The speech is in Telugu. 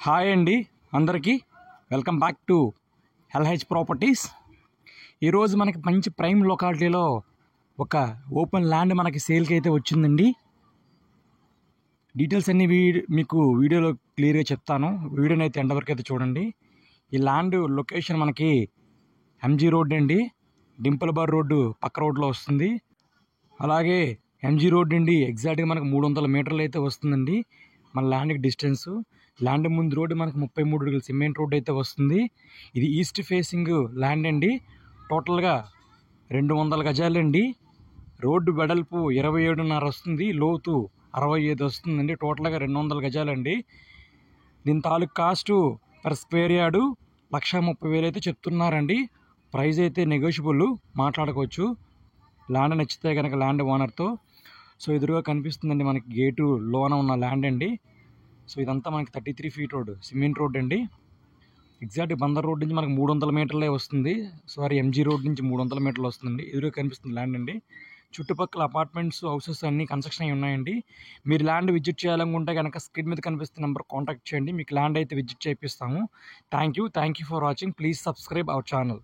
హాయ్ అండి అందరికీ welcome back to LH properties. ఈరోజు మనకి మంచి ప్రైమ్ లొకాలిటీలో ఒక ఓపెన్ ల్యాండ్ మనకి సేల్కి అయితే వచ్చిందండి. డీటెయిల్స్ అన్నీ మీకు వీడియోలో క్లియర్గా చెప్తాను. వీడియోని అయితే ఎండ్ వరకు అయితే చూడండి. ఈ ల్యాండ్ లొకేషన్ మనకి ఎంజీ రోడ్ అండి, డింపుల్ బార్ రోడ్డు పక్క రోడ్లో వస్తుంది. అలాగే ఎంజీ రోడ్ అండి ఎగ్జాక్ట్గా మనకు 300 మీటర్లు అయితే వస్తుందండి మన ల్యాండ్కి డిస్టెన్సు. ల్యాండ్ ముందు రోడ్డు మనకు 33 అడుగుల సిమెంట్ రోడ్ అయితే వస్తుంది. ఇది ఈస్ట్ ఫేసింగ్ ల్యాండ్ అండి. టోటల్గా 200 గజాలండి. రోడ్డు వెడల్పు 27.5 వస్తుంది, లోతు 65 వస్తుందండి. టోటల్గా 200 గజాలండి. దీని తాలూకు కాస్టు పర్ స్క్వేర్ యార్డు 1,30,000 అయితే చెప్తున్నారండి. ప్రైస్ అయితే నెగోషియబుల్, మాట్లాడుకోవచ్చు ల్యాండ్ నచ్చితే కనుక ల్యాండ్ ఓనర్తో. సో ఎదురుగా కనిపిస్తుందండి మనకి గేటు లోన ఉన్న ల్యాండ్ అండి. సో ఇదంతా మనకి 33 ఫీట్ రోడ్, సిమెంట్ రోడ్ అండి. ఎగ్జాక్ట్ బందర్ రోడ్ నుంచి మనకు 300 మీటర్లే వస్తుంది. ఎంజీ రోడ్ నుంచి 300 మీటర్లు వస్తుందండి. ఎదురుగా కనిపిస్తుంది ల్యాండ్ అండి. చుట్టుపక్కల అపార్ట్మెంట్స్, హౌసెస్ అన్నీ కన్స్ట్రక్షన్ అయి ఉన్నాయండి. మీరు ల్యాండ్ విజిట్ చేయాలనుకుంటే కనుక స్క్రీన్ మీద కనిపిస్తున్న నెంబర్ కాంటాక్ట్ చేయండి. మీకు ల్యాండ్ అయితే విజిట్ చేపిస్తాము. Thank you for watching. Please subscribe our channel.